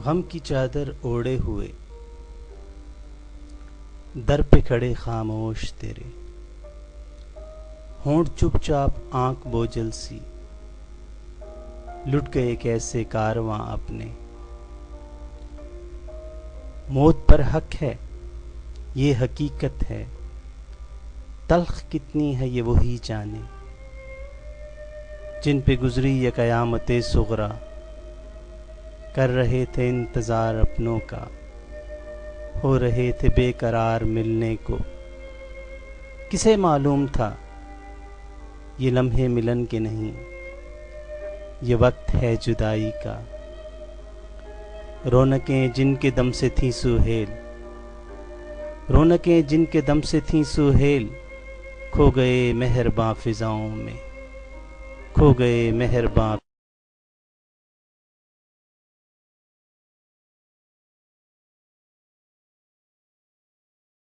غم کی چادر اوڑے ہوئے در پہ کھڑے خاموش تیرے، ہونٹ چپ چاپ آنکھ بوجھل سی، لٹ گئے کیسے کارواں اپنے۔ موت پر حق ہے یہ حقیقت ہے، تلخ کتنی ہے یہ وہی جانے، جن پہ گزری یہ قیامت صغریٰ، کر رہے تھے انتظار اپنوں کا، ہو رہے تھے بے قرار ملنے کو۔ کسے معلوم تھا یہ لمحے ملن کے نہیں، یہ وقت ہے جدائی کا۔ رونقیں جن کے دم سے تھیں سہیل، رونقیں جن کے دم سے تھیں سہیل، کھو گئے مہرباں فضاؤں میں، کھو گئے مہرباں